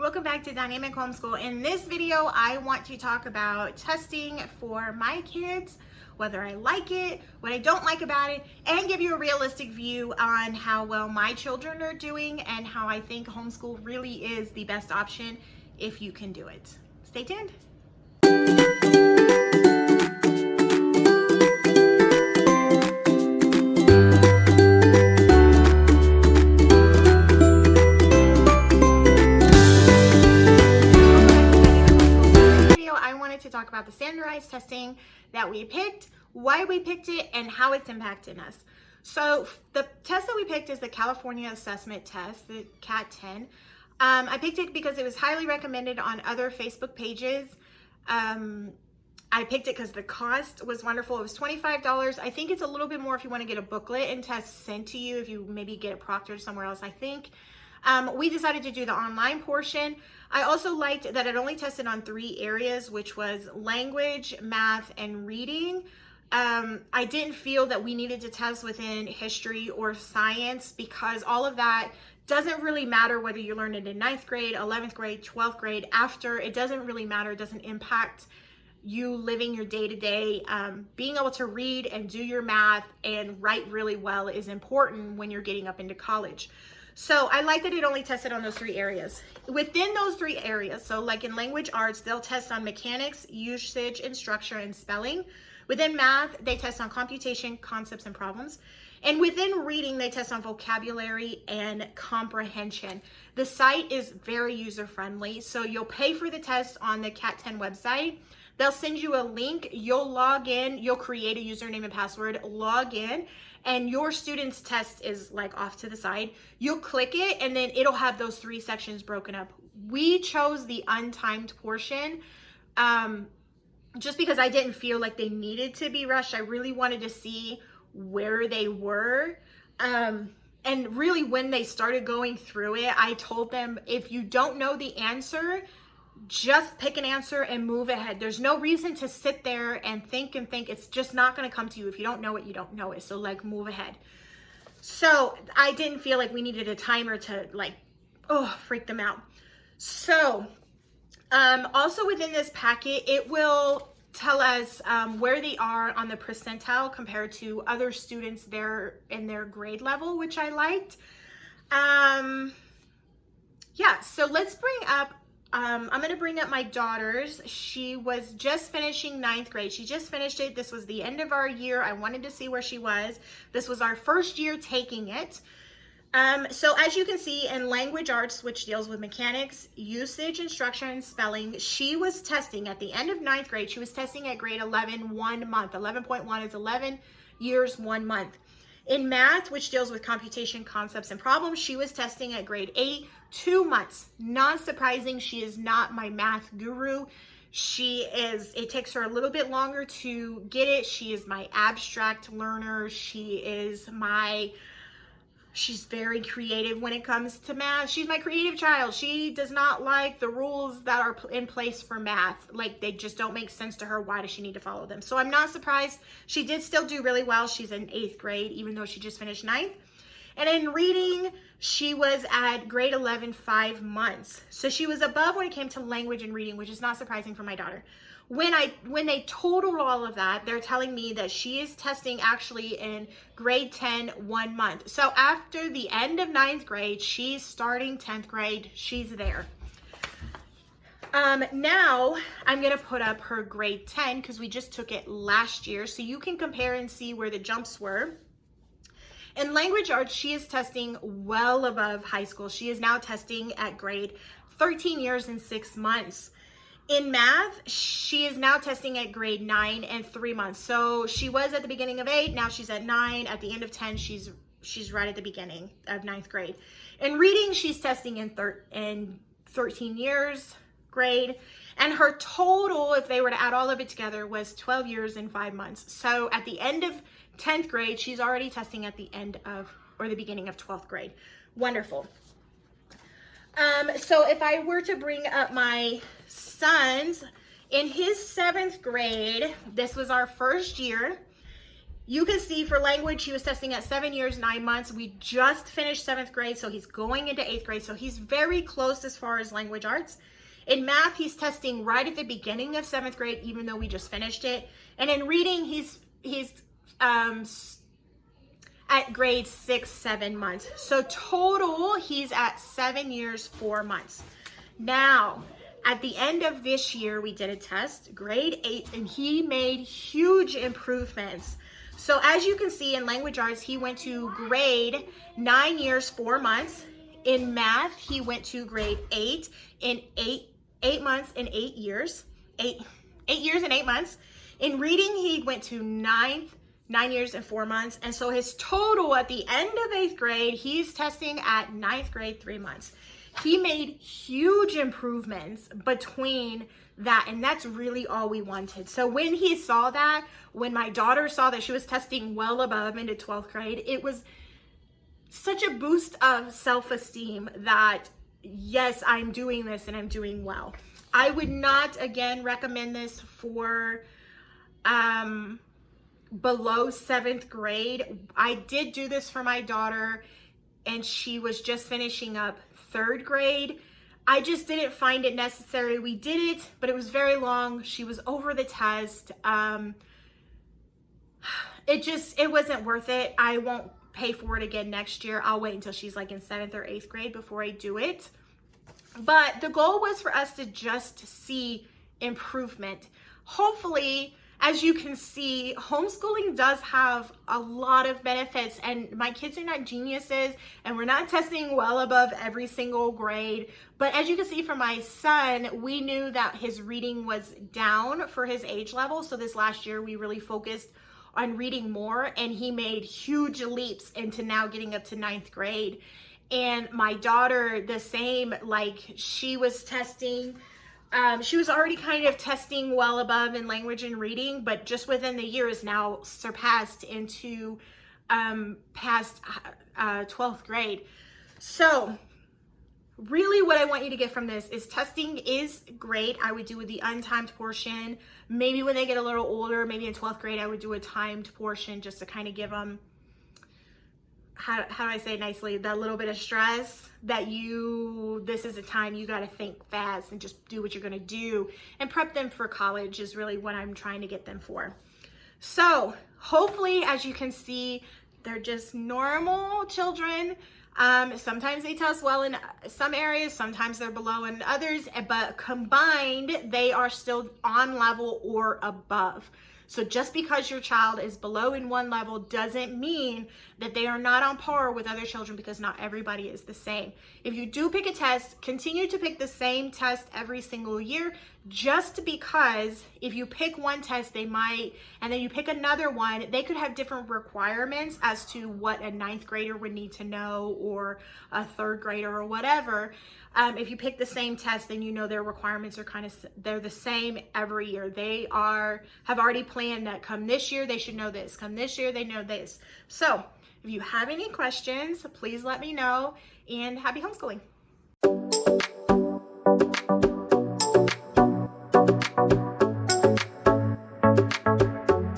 Welcome back to Dynamic Homeschool. In this video, I want to talk about testing for my kids, whether I like it, what I don't like about it, and give you a realistic view on how well my children are doing and how I think homeschool really is the best option if you can do it. Stay tuned. To talk about the standardized testing that we picked, why we picked it, and how it's impacted us. So the test that we picked is the California Assessment Test, the CAT-10. I picked it because it was highly recommended on other Facebook pages. I picked it because the cost was wonderful. It was $25. I think it's a little bit more if you want to get a booklet and test sent to you, if you maybe get it proctored somewhere else, I think. We decided to do the online portion. I also liked that it only tested on 3 areas, which was language, math, and reading. I didn't feel that we needed to test within history or science because all of that doesn't really matter whether you learn it in 9th grade, 11th grade, 12th grade, after. It doesn't really matter. It doesn't impact you living your day-to-day. Being able to read and do your math and write really well is important when you're getting up into college. So I like that it only tested on those 3 areas. Within those 3 areas, so like in language arts, they'll test on mechanics, usage, and structure, and spelling. Within math, they test on computation, concepts, and problems. And within reading, they test on vocabulary and comprehension. The site is very user-friendly, so you'll pay for the test on the CAT-10 website. They'll send you a link, you'll log in, you'll create a username and password, log in, and your student's test is like off to the side. You'll click it and then it'll have those 3 sections broken up. We chose the untimed portion just because I didn't feel like they needed to be rushed. I really wanted to see where they were. And really when they started going through it, I told them, if you don't know the answer, just pick an answer and move ahead. There's no reason to sit there and think. It's just not going to come to you. If you don't know it, you don't know it. So like, move ahead. So I didn't feel like we needed a timer to like, freak them out. So also within this packet, it will tell us where they are on the percentile compared to other students there in their grade level, which I liked. Yeah, so let's bring up I'm going to bring up my daughter's. She was just finishing 9th grade. She just finished it. This was the end of our year. I wanted to see where she was. This was our first year taking it. So as you can see in language arts, which deals with mechanics, usage, instruction, and spelling, she was testing at the end of 9th grade. She was testing at grade 11, 1 month. 11.1 is 11 years, 1 month. In math, which deals with computation, concepts, and problems, she was testing at grade 8, 2 months. Not surprising, she is not my math guru. It takes her a little bit longer to get it. She is my abstract learner. She's very creative when it comes to math. She's my creative child. She does not like the rules that are in place for math. Like, they just don't make sense to her. Why does she need to follow them? So I'm not surprised. She did still do really well. She's in 8th grade, even though she just finished 9th. And in reading, she was at grade 11, 5 months. So she was above when it came to language and reading, which is not surprising for my daughter. When they totaled all of that, they're telling me that she is testing actually in grade 10, 1 month. So after the end of 9th grade, she's starting 10th grade. She's there. Now I'm going to put up her grade 10 because we just took it last year. So you can compare and see where the jumps were. In language arts, she is testing well above high school. She is now testing at grade 13 years and 6 months. In math, she is now testing at grade 9 and 3 months. So she was at the beginning of 8, now she's at 9. At the end of 10, she's right at the beginning of 9th grade. In reading, she's testing in 13 years grade. And her total, if they were to add all of it together, was 12 years and 5 months. So at the end of 10th grade, she's already testing at the end of, or the beginning of 12th grade. Wonderful. So if I were to bring up my son's, in his 7th grade, this was our first year. You can see for language, he was testing at 7 years, 9 months. We just finished 7th grade, so he's going into 8th grade. So he's very close as far as language arts. In math, he's testing right at the beginning of 7th grade, even though we just finished it. And in reading, he's at grade 6, 7 months. So total, he's at 7 years, 4 months. Now, at the end of this year, we did a test, grade 8, and he made huge improvements. So as you can see in language arts, he went to grade 9 years, 4 months. In math, he went to grade 8 in 8 months and 8 years. 8 years and 8 months. In reading, he went to 9 years and 4 months. And so his total at the end of 8th grade, he's testing at 9th grade, 3 months. He made huge improvements between that, and that's really all we wanted. So when he saw that, when my daughter saw that she was testing well above into 12th grade, it was such a boost of self-esteem that, yes, I'm doing this and I'm doing well. I would not, again, recommend this for below 7th grade. I did do this for my daughter, and she was just finishing up 3rd grade. I just didn't find it necessary. We did it, but it was very long. She was over the test. It wasn't worth it. I won't pay for it again next year. I'll wait until she's like in 7th or 8th grade before I do it. But the goal was for us to just see improvement. Hopefully, as you can see, homeschooling does have a lot of benefits, and my kids are not geniuses, and we're not testing well above every single grade. But as you can see from my son, we knew that his reading was down for his age level. So this last year, we really focused on reading more, and he made huge leaps into now getting up to 9th grade. And my daughter, the same, like she was testing. She was already kind of testing well above in language and reading, but just within the year is now surpassed into past 12th grade. So really what I want you to get from this is testing is great. I would do the untimed portion. Maybe when they get a little older, maybe in 12th grade, I would do a timed portion just to kind of give them, how do I say it nicely, that little bit of stress that this is a time you got to think fast and just do what you're going to do and prep them for college is really what I'm trying to get them for. So hopefully, as you can see, they're just normal children. Sometimes they test well in some areas, sometimes they're below in others, but combined, they are still on level or above. So just because your child is below in one level doesn't mean that they are not on par with other children, because not everybody is the same. If you do pick a test, continue to pick the same test every single year, just because if you pick one test, they might, and then you pick another one, they could have different requirements as to what a 9th grader would need to know, or a 3rd grader or whatever. If you pick the same test, then you know their requirements are they're the same every year. They have already planned that come this year, they should know this. Come this year, they know this. So if you have any questions, please let me know, and happy homeschooling.